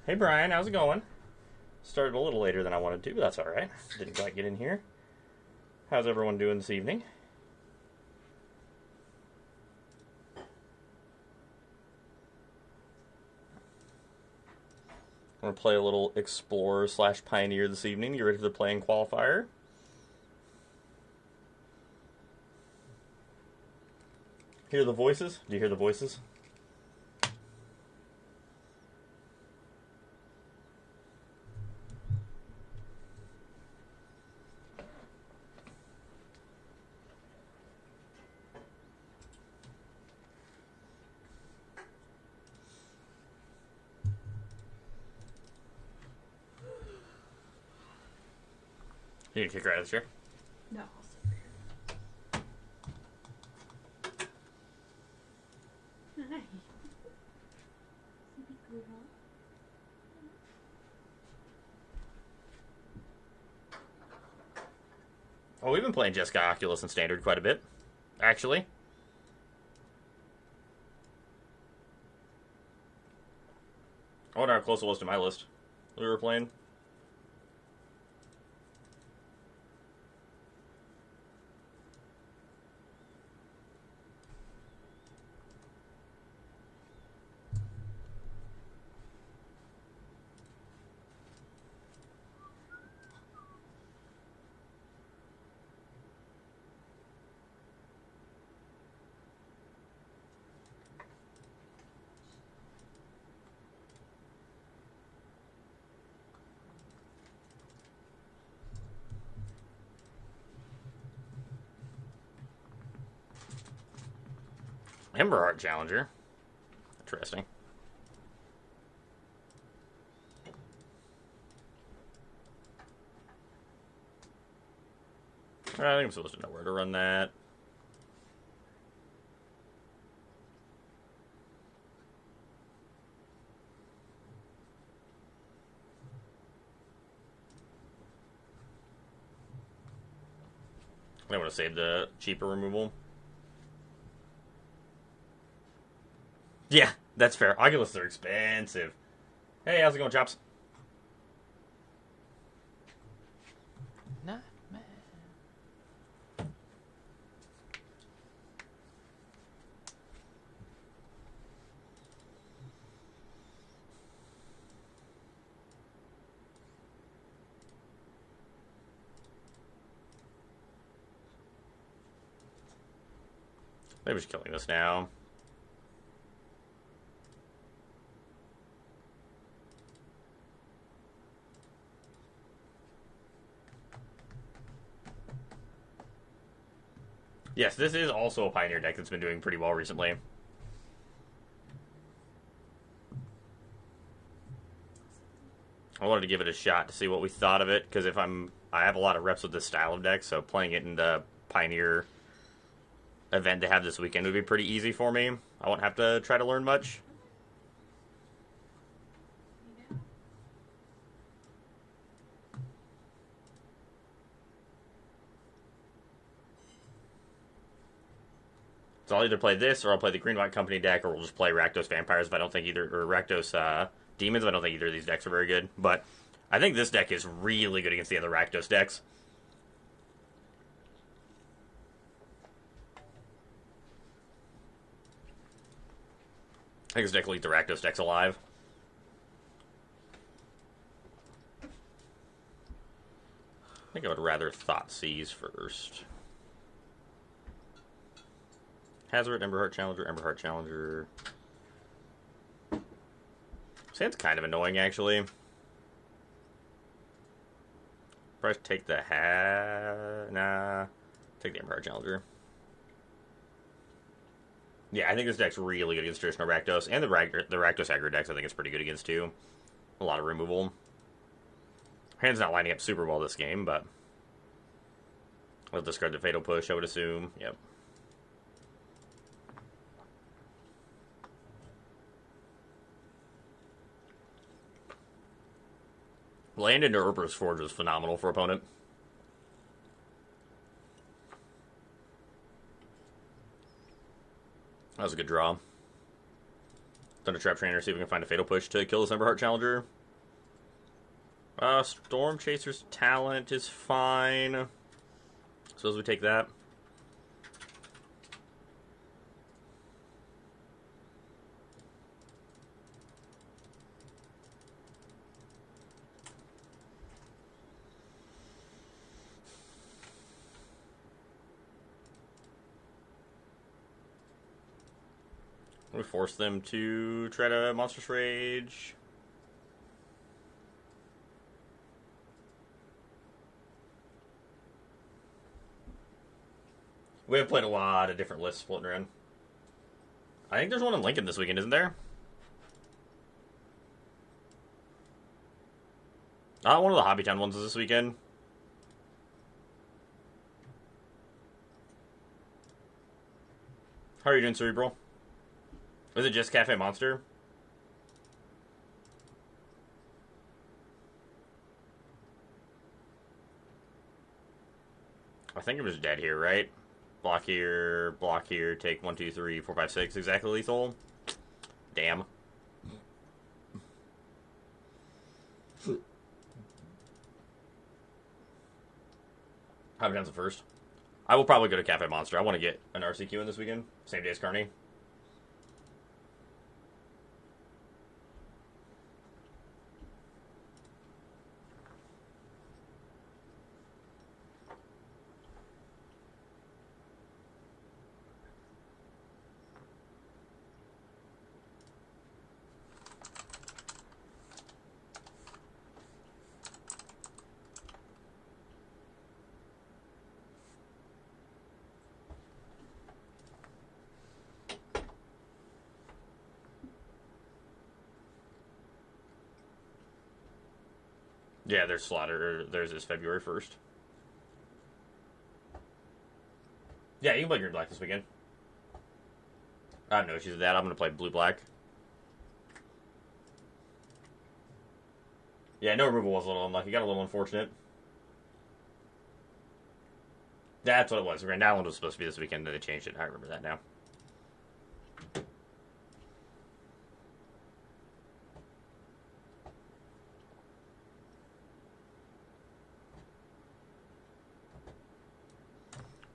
Hey Brian, how's it going? Started a little later than I wanted to, but that's alright. Didn't quite get in here. How's everyone doing this evening? I'm going to play a little Explorer slash Pioneer this evening. You ready for the playing qualifier? Hear the voices? Do you hear the voices? You gonna kick her out of the chair? No, I'll sit here. Hi. Sleepy girl. Oh, we've been playing Jessica Oculus in Standard quite a bit, actually. I wonder how close it was to my list we were playing. Emberheart Challenger. Interesting. I think I'm supposed to know where to run that. I want to save the cheaper removal. Yeah, that's fair. Oculus are expensive. Hey, how's it going, Chops? Not man. Maybe just killing this now. Yes, this is also a Pioneer deck that's been doing pretty well recently. I wanted to give it a shot to see what we thought of it, because I have a lot of reps with this style of deck, so playing it in the Pioneer event they have this weekend would be pretty easy for me. I won't have to try to learn much. So I'll either play this, or I'll play the Green White Company deck, or we'll just play Rakdos Vampires if I don't think either, or Rakdos Demons if I don't think either of these decks are very good. But I think this deck is really good against the other Rakdos decks. I think this deck will eat the Rakdos decks alive. I think I would rather Thoughtseize first. Hazard, Emberheart Challenger, Emberheart Challenger. It's kind of annoying, actually. Probably take the Nah. Take the Emberheart Challenger. Yeah, I think this deck's really good against traditional Rakdos. And the Rakdos aggro decks I think it's pretty good against, too. A lot of removal. Hand's not lining up super well this game, but we'll discard the Fatal Push, I would assume. Yep. Land into Urber's Forge was phenomenal for opponent. That was a good draw. Thunder Trap Trainer, see if we can find a Fatal Push to kill this Emberheart Challenger. Storm Chaser's Talent is fine. Suppose we take that. We force them to try to Monstrous Rage. We have played a lot of different lists floating around. I think there's one in Lincoln this weekend, isn't there? One of the Hobbytown ones is this weekend. How are you doing, Cerebral? Is it just Cafe Monster? I think it was dead here, right? Block here, take 1, 2, 3, 4, 5, 6, exactly lethal. Damn. Hobbytown's the first. I will probably go to Cafe Monster. I want to get an RCQ in this weekend. Same day as Carney. Yeah, there's Slaughter. Theirs is February 1st. Yeah, you can play Green Black this weekend. I have no issues with that. I'm going to play Blue Black. Yeah, no removal was a little unlucky. Got a little unfortunate. That's what it was. Grand Island was supposed to be this weekend, and they changed it. I remember that now.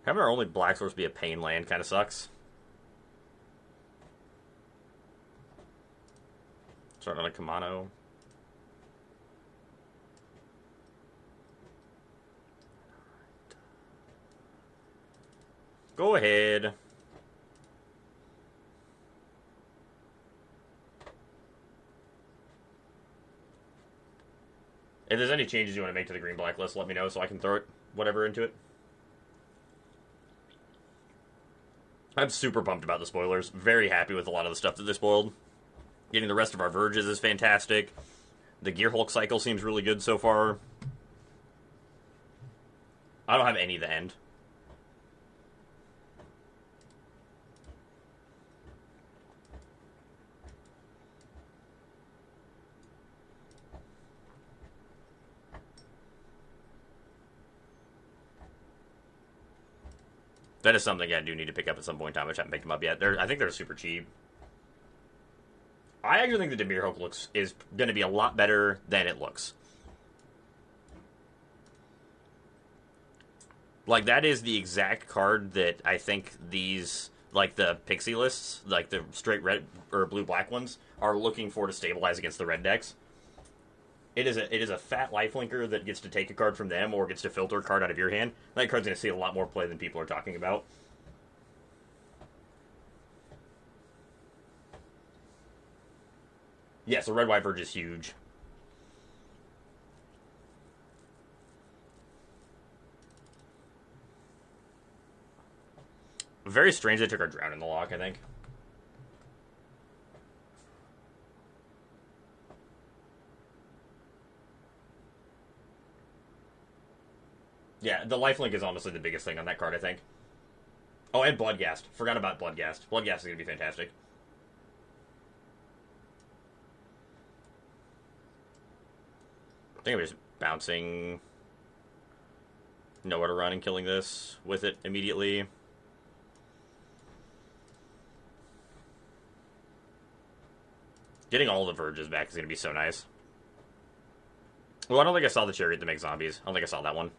Having our only black source be a pain land kind of sucks. Start on a Kamano. Go ahead. If there's any changes you want to make to the green-black list, let me know so I can throw it, whatever, into it. I'm super pumped about the spoilers. Very happy with a lot of the stuff that they spoiled. Getting the rest of our Verges is fantastic. The Gear Hulk cycle seems really good so far. I don't have any of the end. That is something I do need to pick up at some point in time, which I haven't picked them up yet. I think they're super cheap. I actually think the Dimir Hulk is going to be a lot better than it looks. Like, that is the exact card that I think these, like, the Pixie lists, like the straight red or blue-black ones, are looking for to stabilize against the red decks. It is a fat lifelinker that gets to take a card from them or gets to filter a card out of your hand. That card's going to see a lot more play than people are talking about. Yes, the red-white Verge is huge. Very strange they took our Drown in the lock, I think. Yeah, the lifelink is honestly the biggest thing on that card, I think. Oh, and Bloodghast. Forgot about Bloodghast. Bloodghast is going to be fantastic. I think I'm just bouncing. Nowhere to run and killing this with it immediately. Getting all the Verges back is going to be so nice. Well, I don't think I saw the Chariot to make zombies. I don't think I saw that one.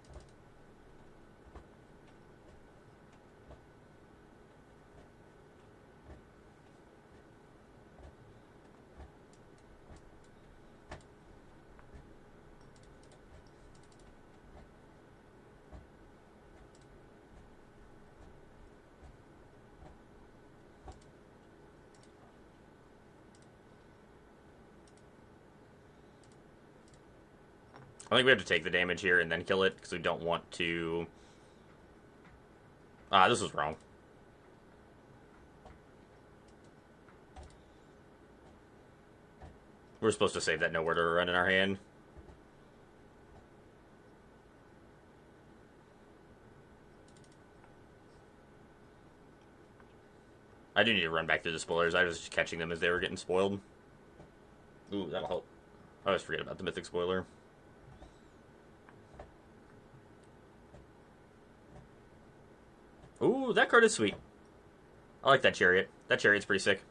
I think we have to take the damage here and then kill it, because we don't want to... this was wrong. We're supposed to save that nowhere to run in our hand. I do need to run back through the spoilers. I was just catching them as they were getting spoiled. Ooh, that'll help. I always forget about the Mythic Spoiler. Ooh, that card is sweet. I like that Chariot. That Chariot's pretty sick.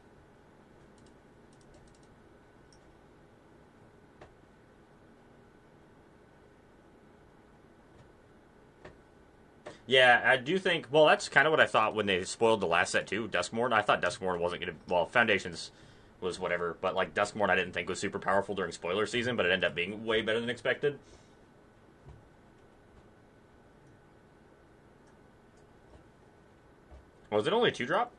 Yeah, I do think... Well, that's kind of what I thought when they spoiled the last set, too. Duskmourn. I thought Duskmourn wasn't going to... Well, Foundations was whatever. But, like, Duskmourn I didn't think was super powerful during spoiler season, but it ended up being way better than expected. Was it only a 2-drop?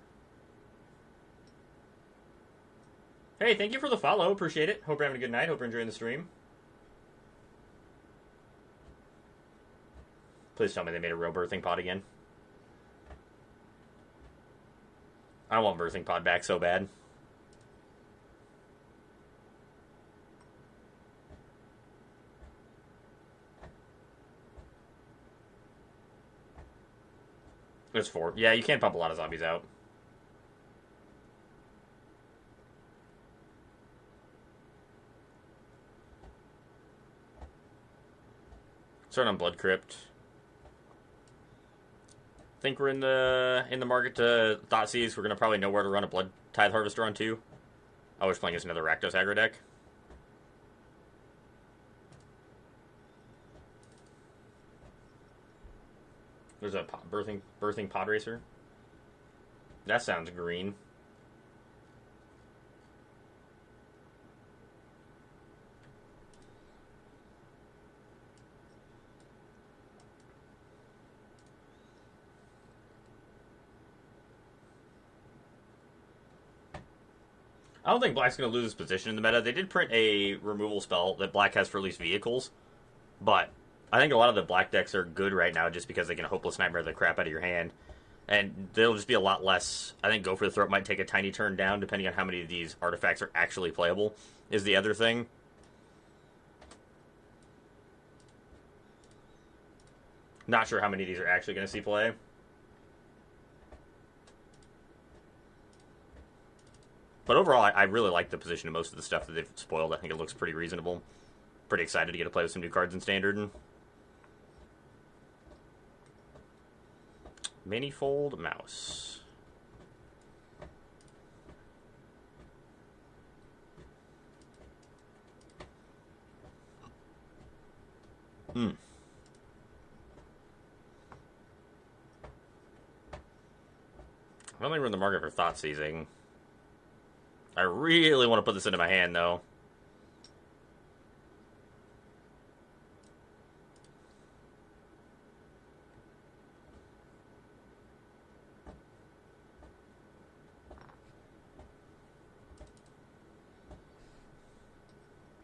Hey, thank you for the follow. Appreciate it. Hope you're having a good night. Hope you're enjoying the stream. Please tell me they made a real birthing pod again. I want birthing pod back so bad. There's 4. Yeah, you can't pump a lot of zombies out. Start on Blood Crypt. Think we're in the market to Thoughtseize. We're gonna probably know where to run a Blood Tithe Harvester on too. I was playing as another Rakdos aggro deck. There's a birthing pod racer. That sounds green. I don't think Black's going to lose his position in the meta. They did print a removal spell that Black has for at least vehicles, but I think a lot of the Black decks are good right now just because they can Hopeless Nightmare the crap out of your hand. And they'll just be a lot less... I think Go for the Throat might take a tiny turn down depending on how many of these artifacts are actually playable, is the other thing. Not sure how many of these are actually going to see play. But overall, I really like the position of most of the stuff that they've spoiled. I think it looks pretty reasonable. Pretty excited to get to play with some new cards in Standard. Manifold Mouse. I'm only in the market for Thoughtseizing. I really want to put this into my hand, though.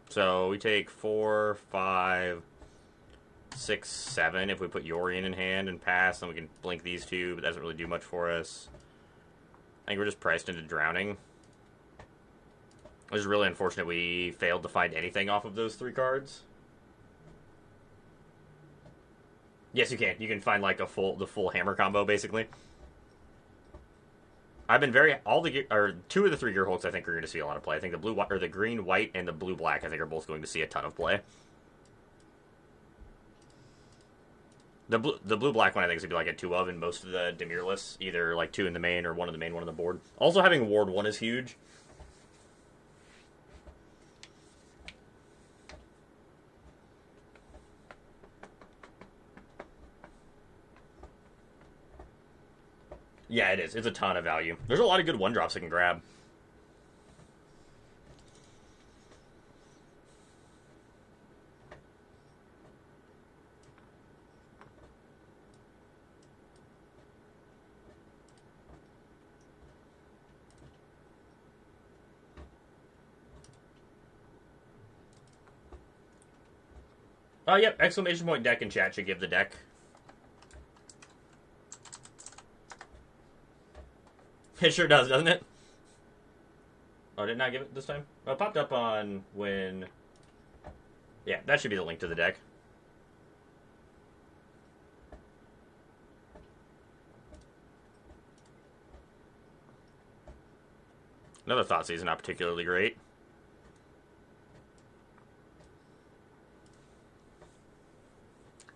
So we take 4, 5, 6, 7 if we put Yorion in hand and pass, then we can blink these two, but that doesn't really do much for us. I think we're just priced into drowning. It was really unfortunate we failed to find anything off of those 3 cards. Yes, you can. You can find like the full hammer combo, basically. I've been two of the 3 Gearhulks I think are going to see a lot of play. I think the green white and the blue black I think are both going to see a ton of play. The blue black one I think is going to be like a 2 of in most of the Dimir lists, either like 2 in the main or 1 in the main, 1 on the board. Also having Ward 1 is huge. Yeah, it is. It's a ton of value. There's a lot of good one drops I can grab. Yep, exclamation point deck in chat should give the deck. It sure does, doesn't it? Oh, did not give it this time? Oh, it popped up on when... Yeah, that should be the link to the deck. Another Thoughtseize not particularly great.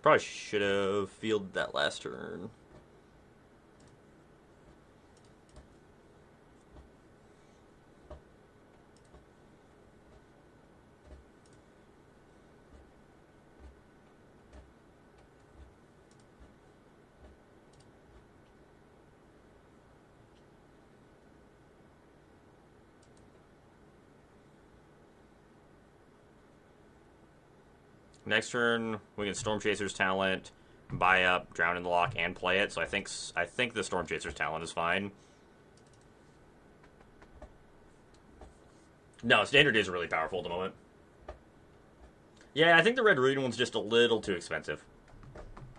Probably should have fielded that last turn. Next turn, we can Storm Chaser's Talent, buy up, Drown in the Lock, and play it. So I think the Storm Chaser's Talent is fine. No, Standard is really powerful at the moment. Yeah, I think the Red Rune one's just a little too expensive.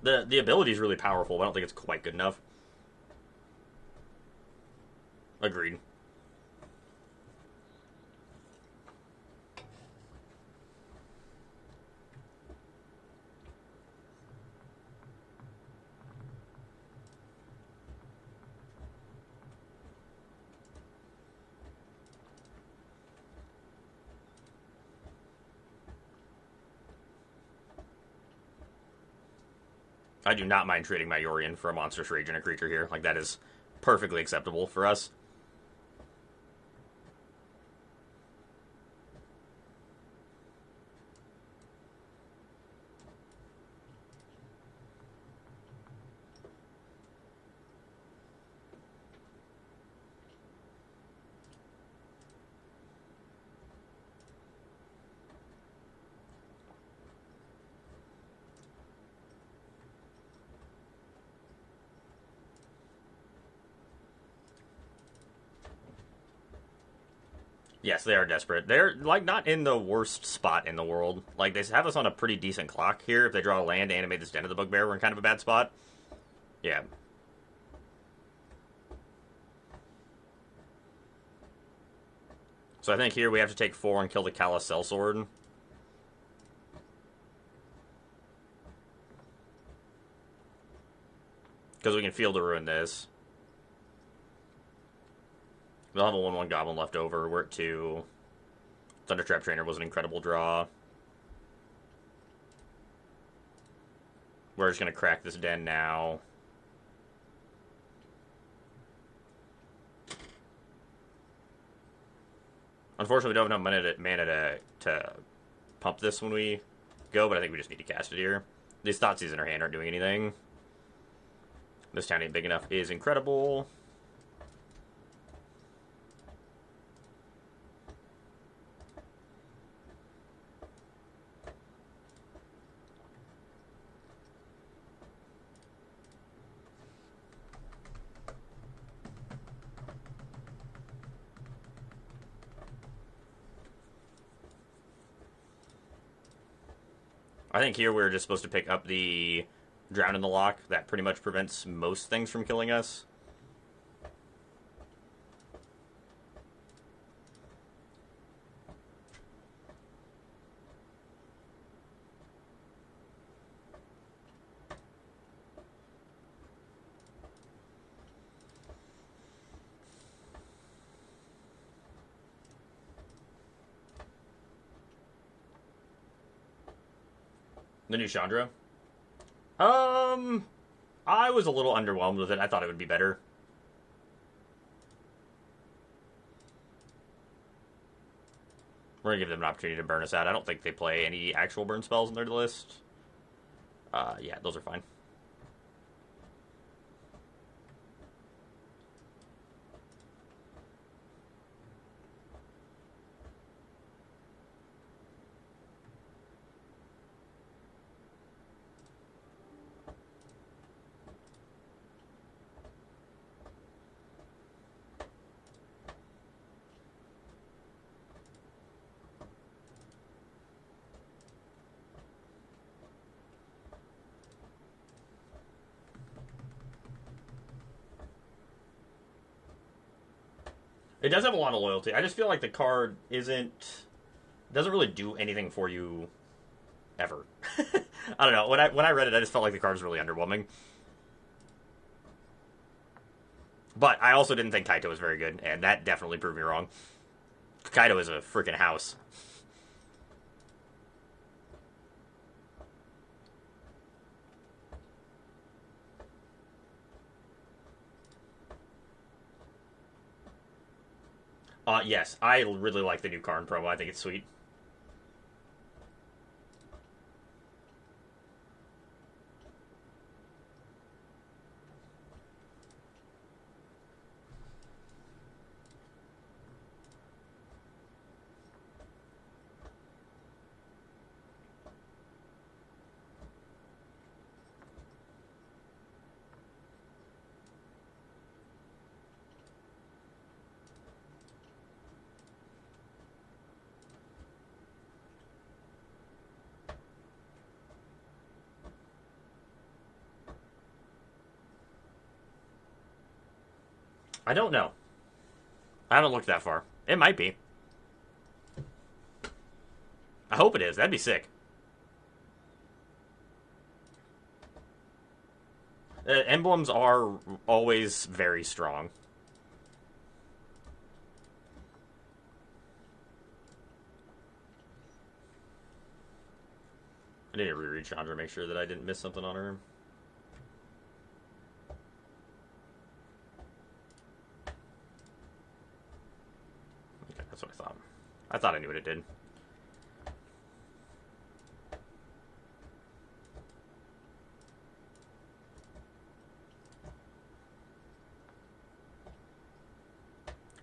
The ability is really powerful, but I don't think it's quite good enough. Agreed. I do not mind trading my Yorion for a Monstrous Rage and a creature here. Like, that is perfectly acceptable for us. Yes, they are desperate. They're, like, not in the worst spot in the world. Like, they have us on a pretty decent clock here. If they draw a land to animate this Den of the Bugbear, we're in kind of a bad spot. Yeah. So I think here we have to take 4 and kill the Callous Sellsword. Because we can Field to ruin this. They'll have a 1-1 Goblin left over. We're at 2. Thundertrap Trainer was an incredible draw. We're just going to crack this den now. Unfortunately, we don't have enough mana to pump this when we go, but I think we just need to cast it here. These Thoughtseize in our hand aren't doing anything. This town ain't big enough is incredible. I think here we're just supposed to pick up the Drown in the Lock. That pretty much prevents most things from killing us. The new Chandra? I was a little underwhelmed with it. I thought it would be better. We're gonna give them an opportunity to burn us out. I don't think they play any actual burn spells in their list. Yeah, those are fine. It does have a lot of loyalty. I just feel like the card doesn't really do anything for you ever. I don't know. When I read it, I just felt like the card was really underwhelming. But I also didn't think Kaito was very good, and that definitely proved me wrong. Kaito is a freaking house. Yes, I really like the new Karn promo. I think it's sweet. I don't know. I haven't looked that far. It might be. I hope it is. That'd be sick. Emblems are always very strong. I need to reread Chandra, make sure that I didn't miss something on her. Okay, that's what I thought. I thought I knew what it did.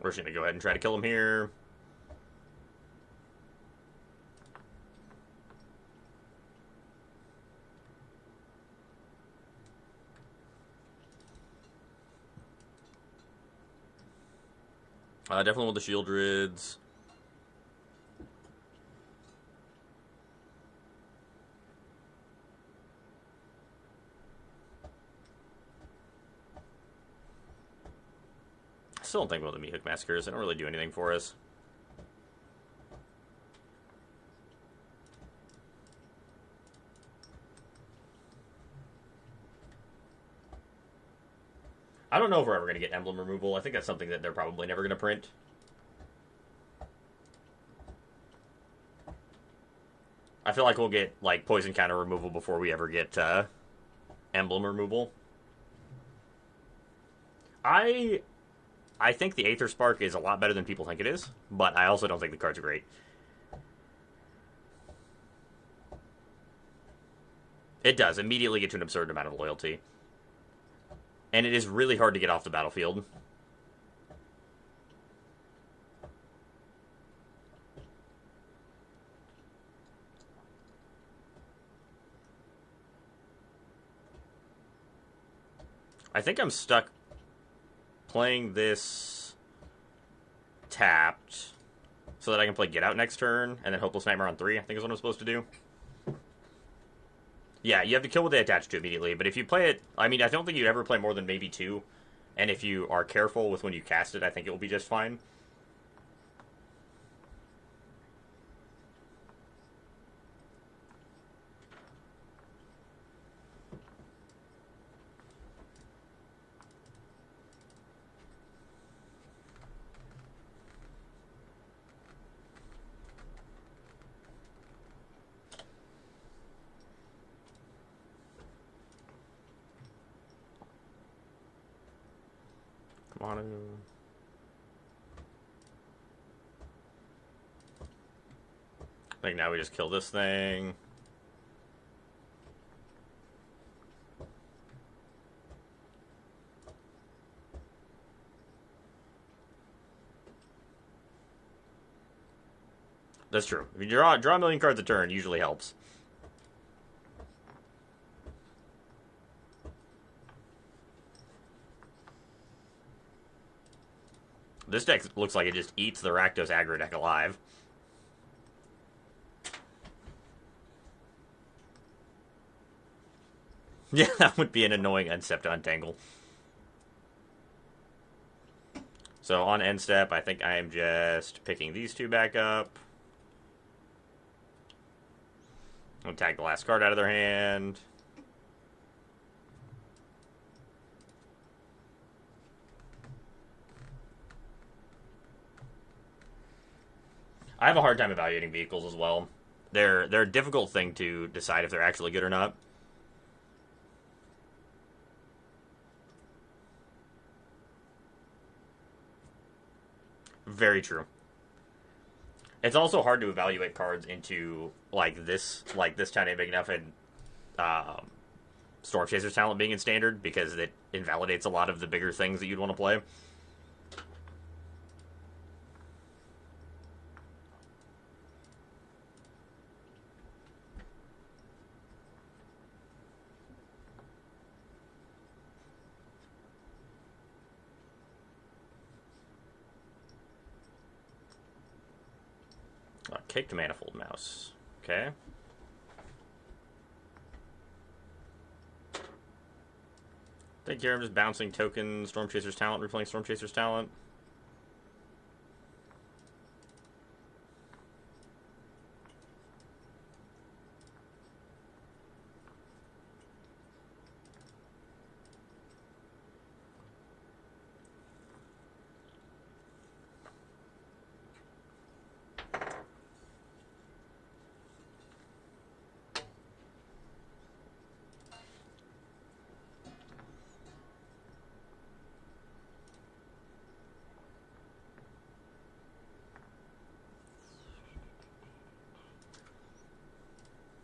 We're just going to go ahead and try to kill him here. Definitely with the shield rids. I still don't think about the Meat Hook Massacres. They don't really do anything for us. I don't know if we're ever going to get emblem removal. I think that's something that they're probably never going to print. I feel like we'll get like poison counter removal before we ever get emblem removal. I think the Aether Spark is a lot better than people think it is, but I also don't think the cards are great. It does immediately get to an absurd amount of loyalty. And it is really hard to get off the battlefield. I think I'm stuck playing this tapped so that I can play Get Out next turn and then Hopeless Nightmare on 3, I think is what I'm supposed to do. Yeah, you have to kill what they attach to immediately, but if you play it, I mean, I don't think you'd ever play more than maybe 2, and if you are careful with when you cast it, I think it will be just fine. Come on. I think now we just kill this thing. That's true. If you draw a million cards a turn, usually helps. This deck looks like it just eats the Rakdos aggro deck alive. Yeah, that would be an annoying Uncept to Untangle. So on end step, I think I am just picking these two back up. I'll tag the last card out of their hand. I have a hard time evaluating vehicles as well. They're a difficult thing to decide if they're actually good or not. Very true. It's also hard to evaluate cards into this town ain't big enough and Storm Chaser's talent being in standard because it invalidates a lot of the bigger things that you'd want to play. Kicked Manifold Mouse. Okay. Think here I'm just bouncing token Storm Chaser's talent, replaying Storm Chaser's talent.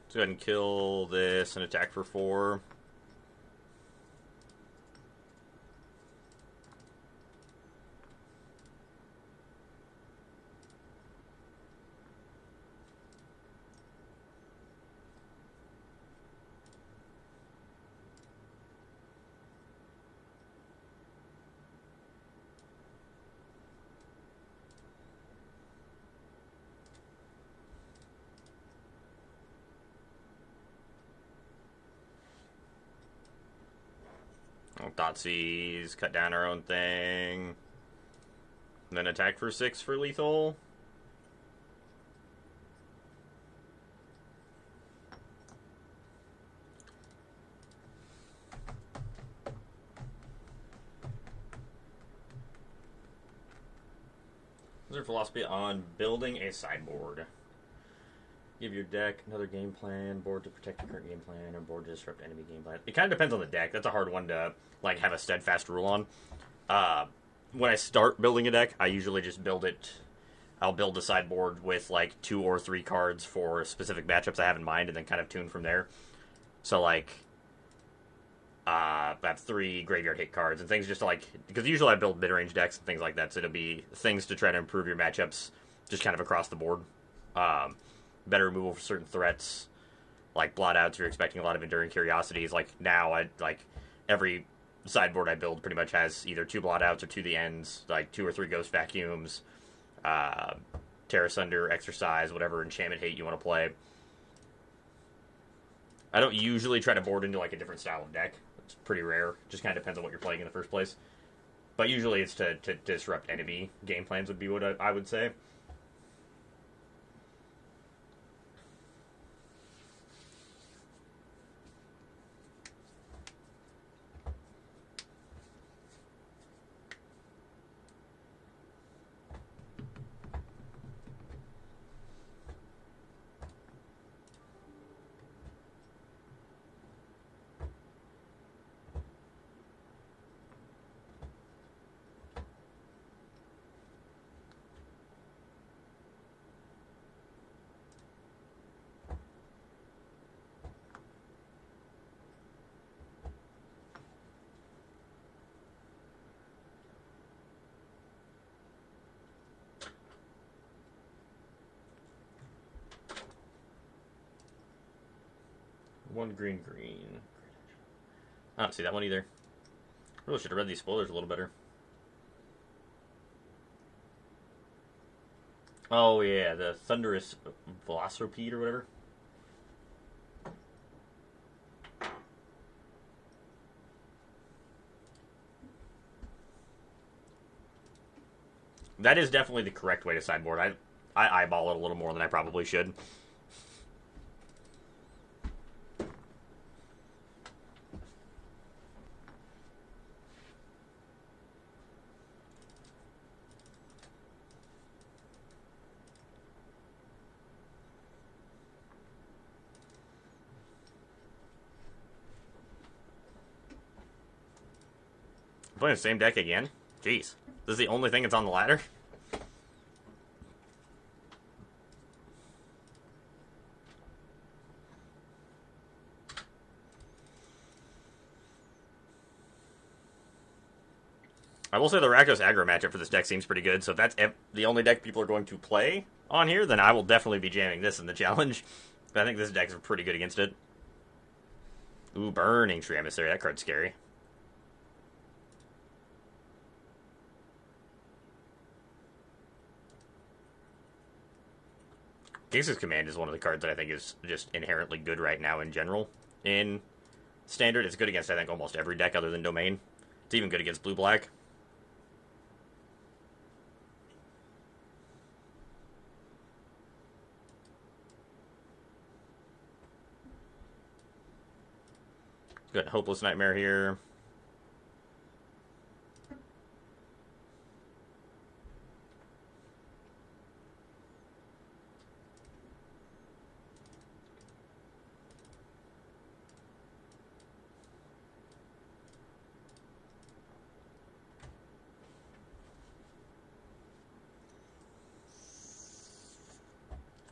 Let's go ahead and kill this and attack for 4. Thoughtseize, cut down our own thing. And then attack for 6 for lethal. What's your philosophy on building a sideboard? Give your deck another game plan, board to protect the current game plan, or board to disrupt enemy game plan. It kind of depends on the deck. That's a hard one to have a steadfast rule on. When I start building a deck, I usually just build it. I'll build a sideboard with 2 or 3 cards for specific matchups I have in mind, and then kind of tune from there. So I have 3 graveyard hit cards and things just because usually I build mid-range decks and things like that, so it'll be things to try to improve your matchups just kind of across the board. Better removal for certain threats, like blot outs. You're expecting a lot of enduring curiosities. Now, every sideboard I build pretty much has either 2 blot outs or 2 the ends, 2 or 3 ghost vacuums, Terra Sunder, Exercise, whatever enchantment hate you want to play. I don't usually try to board into a different style of deck. It's pretty rare. Just kind of depends on what you're playing in the first place. But usually it's to disrupt enemy game plans would be what I would say. One green. I don't see that one either. Really should have read these spoilers a little better. Oh yeah, the Thunderous Velocipede or whatever. That is definitely the correct way to sideboard. I eyeball it a little more than I probably should. Playing the same deck again? Jeez. This is the only thing that's on the ladder? I will say the Rakdos aggro matchup for this deck seems pretty good, so if that's the only deck people are going to play on here, then I will definitely be jamming this in the challenge. But I think this deck's pretty good against it. Ooh, Burning Tree Emissary. That card's scary. Gix's Command is one of the cards that I think is just inherently good right now in general. In Standard, it's good against, I think, almost every deck other than Domain. It's even good against Blue-Black. Good Hopeless Nightmare here.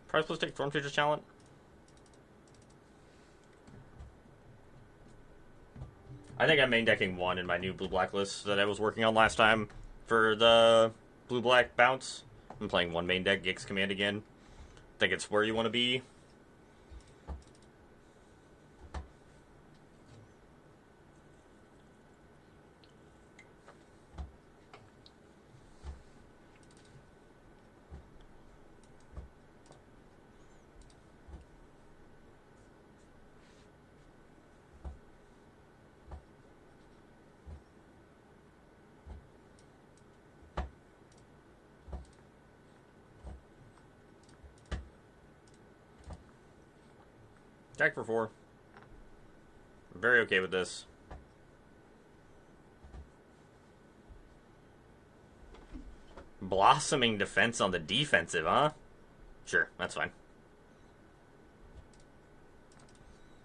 Prize plus take Storm Teacher's Talent. I think I'm main decking 1 in my new blue-black list that I was working on last time for the blue-black bounce. I'm playing 1 main deck, Gix Command again. I think it's where you want to be. Attack for 4. I'm very okay with this. Blossoming Defense on the defensive, huh? Sure, that's fine.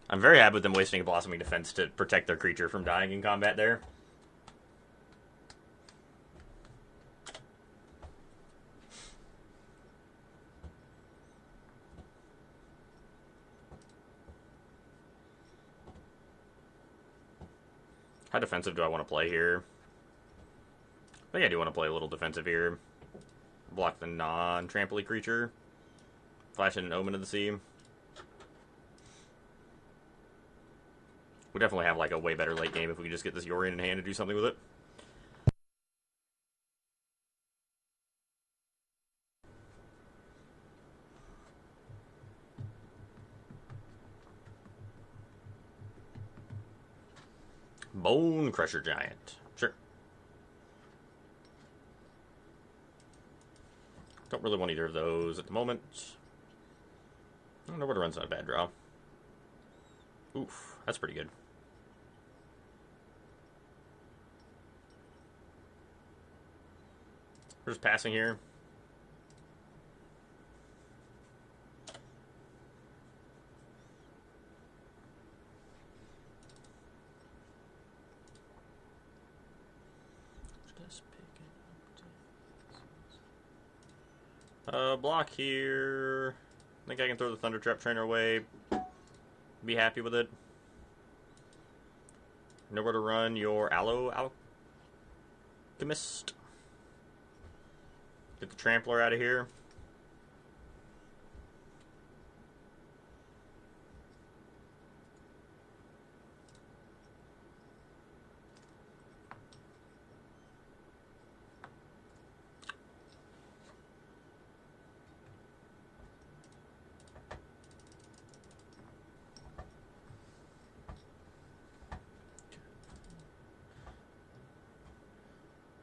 I'm very happy with them wasting a Blossoming Defense to protect their creature from dying in combat there. How defensive do I want to play here? I think I do want to play a little defensive here. Block the non-trampoly creature. Flash in an Omen of the Sea. We definitely have like a way better late game if we could just get this Yorion in hand and do something with it. Bone Crusher Giant. Sure. Don't really want either of those at the moment. I don't know where to run's not a bad draw. Oof, that's pretty good. We're just passing here. Block here. I think I can throw the Thunder Trap Trainer away. Be happy with it. Know where to run your Aloe Alchemist. Get the Trampler out of here.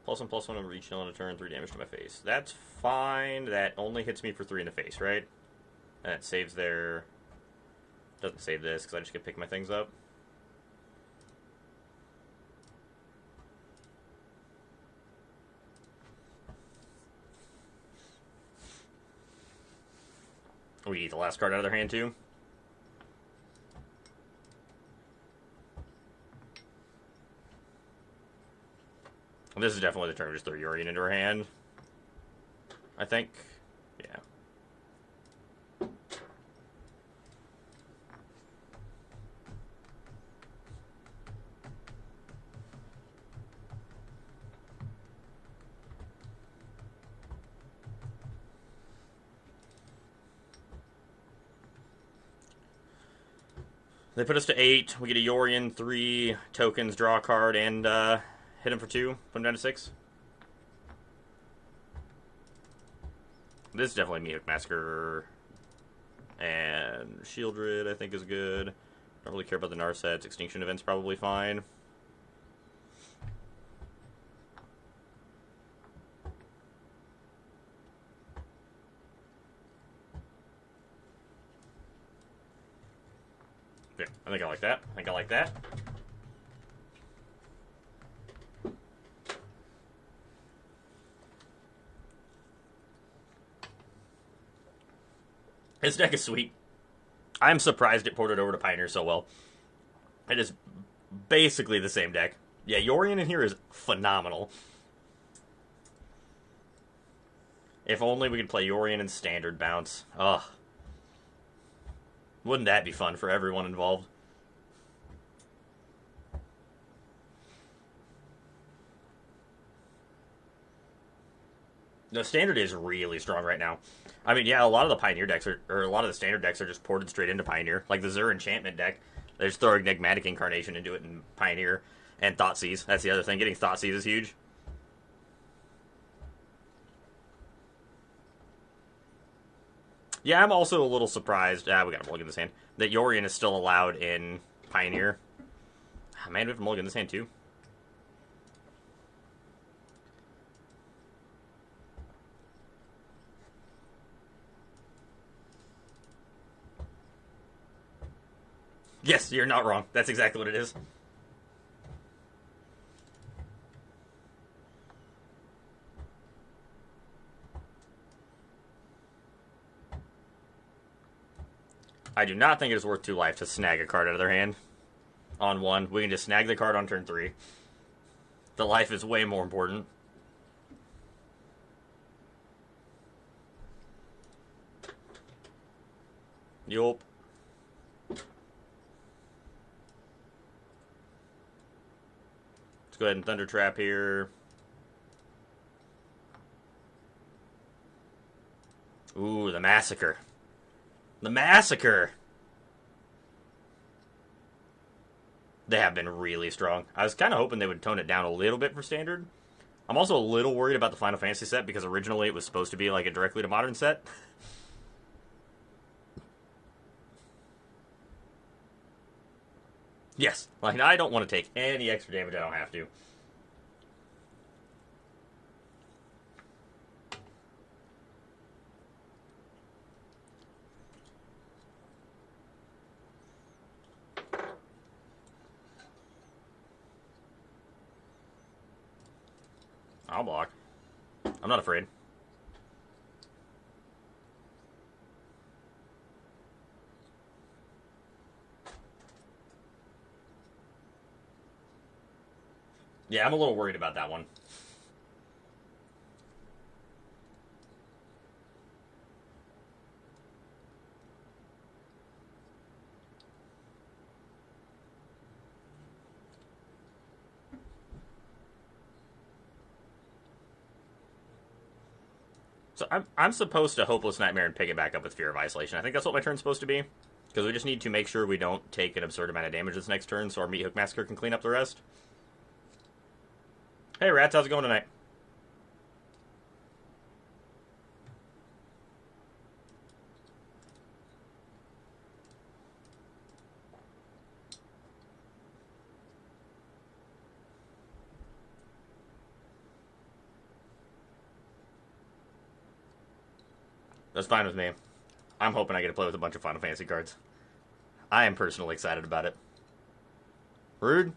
+1/+1 over each on a turn, 3 damage to my face. That's fine. That only hits me for 3 in the face, right? And it saves their... Doesn't save this, because I just get to pick my things up. We eat the last card out of their hand, too. This is definitely the turn we just throw Yorion into her hand. I think. Yeah. They put us to 8. We get a Yorion, 3 tokens, draw a card, and hit him for 2. Put him down to 6. This is definitely Mihawk Massacre. And Shieldred, I think, is good. Don't really care about the Narsets. Extinction Event's probably fine. Yeah, I think I like that. I think I like that. This deck is sweet. I'm surprised it ported over to Pioneer so well. It is basically the same deck. Yeah, Yorion in here is phenomenal. If only we could play Yorion in Standard Bounce. Ugh. Wouldn't that be fun for everyone involved? The Standard is really strong right now. I mean, yeah, a lot of the Pioneer decks or a lot of the Standard decks are just ported straight into Pioneer. Like the Zur Enchantment deck, they just throw Enigmatic Incarnation into it in Pioneer. And Thoughtseize. That's the other thing. Getting Thoughtseize is huge. Yeah, I'm also a little surprised. We got a mulligan in this hand. That Yorion is still allowed in Pioneer. Man, we have a mulligan in this hand too. Yes, you're not wrong. That's exactly what it is. I do not think it is worth 2 life to snag a card out of their hand. On 1. We can just snag the card on turn 3. The life is way more important. Yup. Let's go ahead and Thunder Trap here. Ooh, the Massacre. The Massacre! They have been really strong. I was kind of hoping they would tone it down a little bit for Standard. I'm also a little worried about the Final Fantasy set because originally it was supposed to be like a directly to Modern set. Yes, like I don't want to take any extra damage I don't have to. I'll block. I'm not afraid. Yeah, I'm a little worried about that one. So I'm supposed to Hopeless Nightmare and pick it back up with Fear of Isolation. I think that's what my turn's supposed to be. Because we just need to make sure we don't take an absurd amount of damage this next turn so our Meat Hook Massacre can clean up the rest. Hey, Rats, how's it going tonight? That's fine with me. I'm hoping I get to play with a bunch of Final Fantasy cards. I am personally excited about it. Rude?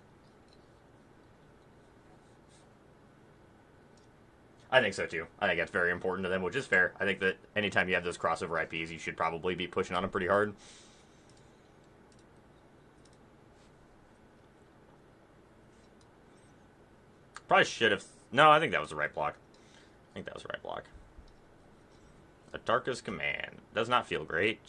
I think so too. I think that's very important to them, which is fair. I think that anytime you have those crossover IPs, you should probably be pushing on them pretty hard. Probably should have... No, I think that was the right block. I think that was the right block. Atarka's command. Does not feel great.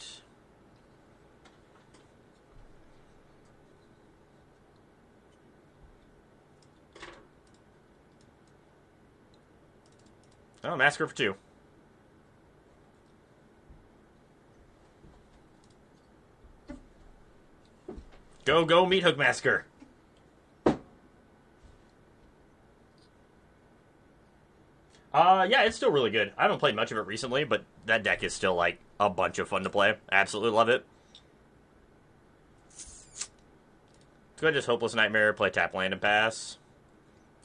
Oh, Massacre for 2. Go, go, Meat Hook Massacre! Yeah, it's still really good. I haven't played much of it recently, but that deck is still, like, a bunch of fun to play. I absolutely love it. Let's go ahead and just Hopeless Nightmare, play tap, land, and pass.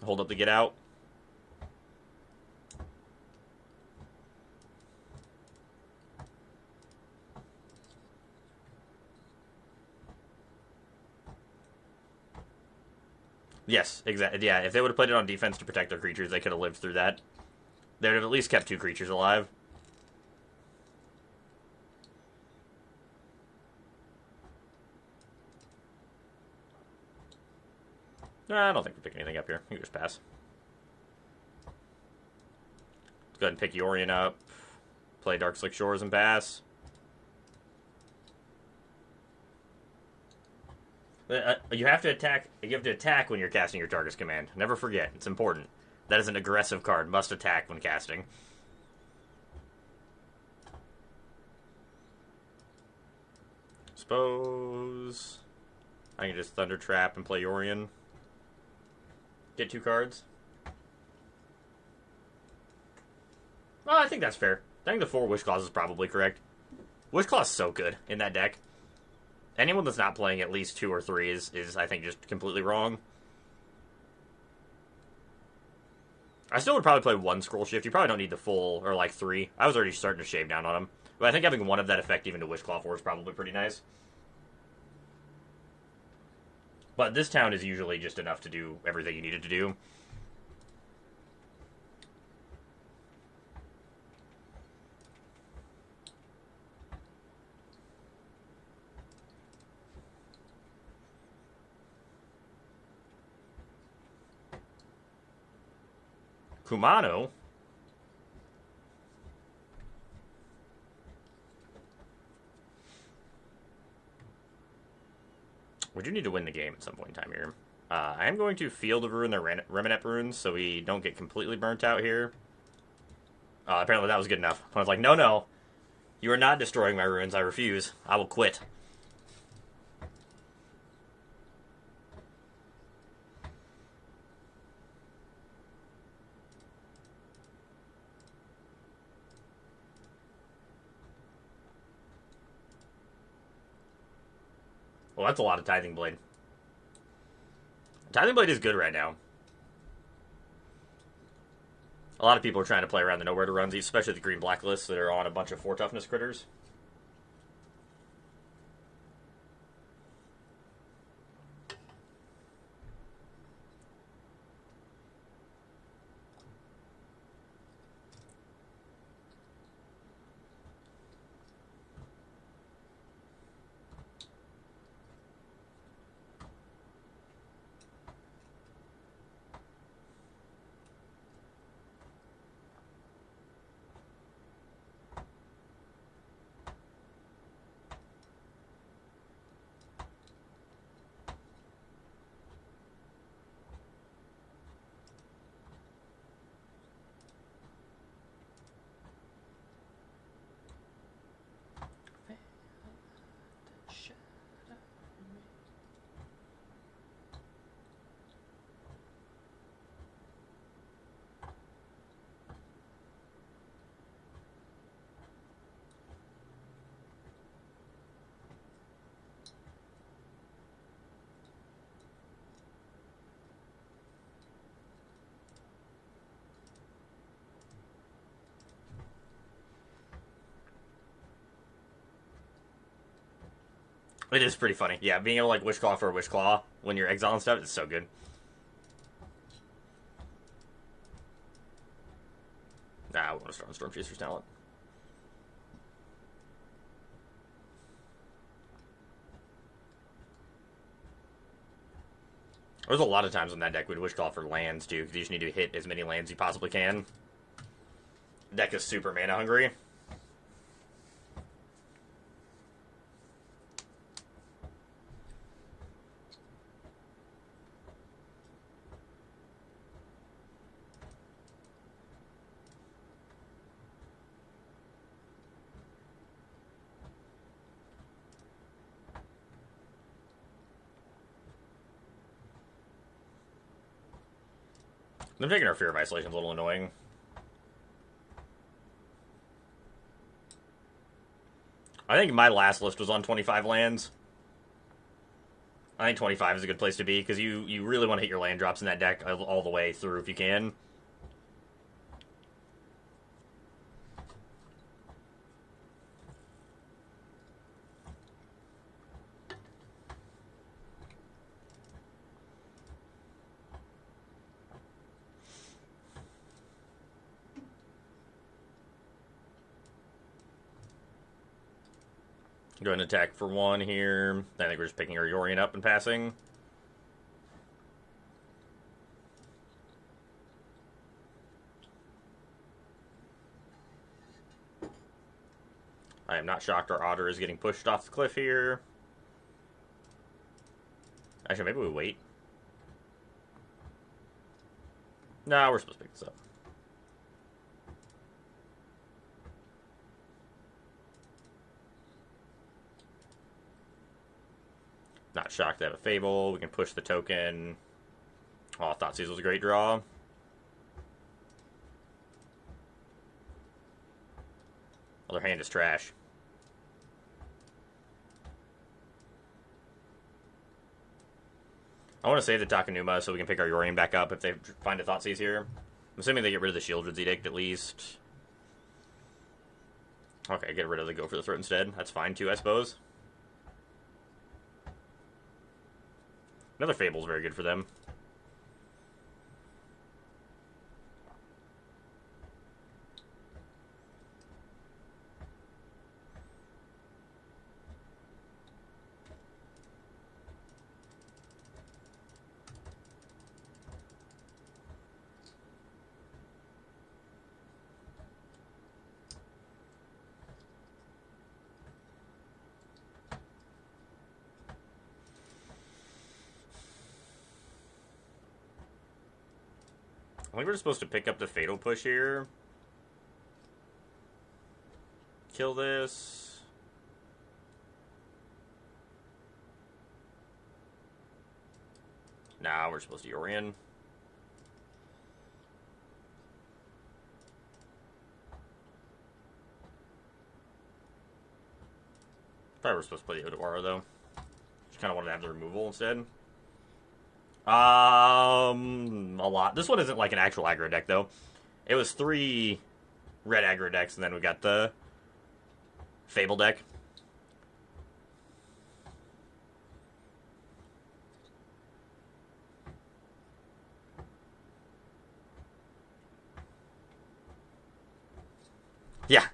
Hold up to get out. Yes, exactly. Yeah, if they would have played it on defense to protect their creatures, they could have lived through that. They would have at least kept 2 creatures alive. No, I don't think we pick anything up here. You can just pass. Let's go ahead and pick Yorion up. Play Dark Slick Shores and pass. You have to attack. You have to attack when you're casting your target's command. Never forget. It's important. That is an aggressive card. Must attack when casting. Suppose I can just Thunder Trap and play Yorion. Get 2 cards. Well, I think that's fair. I think the 4 Wish Claws is probably correct. Wish Claw is so good in that deck. Anyone that's not playing at least 2 or 3 is I think, just completely wrong. I still would probably play 1 Scroll Shift. You probably don't need the full, or like 3. I was already starting to shave down on them. But I think having 1 of that effect even to Wish Claw 4 is probably pretty nice. But this town is usually just enough to do everything you needed to do. Kumano? We do need to win the game at some point in time here. I am going to Field of Ruin their Reminette runes so we don't get completely burnt out here. Apparently that was good enough. I was like, no, no. You are not destroying my runes. I refuse. I will quit. Well, that's a lot of Tithing Blade. Tithing Blade is good right now. A lot of people are trying to play around the nowhere to runs, especially the green blacklists that are on a bunch of 4 toughness critters. It is pretty funny. Yeah, being able to, like, Wish Claw for a Wish Claw when you're exiling stuff is so good. Nah, I want to start on Storm Chaser's talent. There's a lot of times in that deck we'd Wish Claw for lands, too, because you just need to hit as many lands as you possibly can. The deck is super mana hungry. Them taking our Fear of Isolation is a little annoying. I think my last list was on 25 lands. I think 25 is a good place to be, because you really want to hit your land drops in that deck all the way through if you can. Go ahead and attack for 1 here. I think we're just picking our Yorion up and passing. I am not shocked our Otter is getting pushed off the cliff here. Actually, maybe we wait. No, we're supposed to pick this up. Not shocked to have a Fable. We can push the token. Oh, Thoughtseize was a great draw. Other hand is trash. I want to save the Takenuma so we can pick our Yorion back up if they find a Thoughtseize here. I'm assuming they get rid of the Shieldred's Edict at least. Okay, get rid of the Go for the Throat instead. That's fine too, I suppose. Another Fable's very good for them. I think we're supposed to pick up the Fatal Push here. Kill this. Nah, we're supposed to Yorion. Probably we're supposed to play the Odawara, though. Just kind of wanted to have the removal instead. A lot. This one isn't like an actual aggro deck, though. It was 3 red aggro decks, and then we got the Fable deck. Yeah,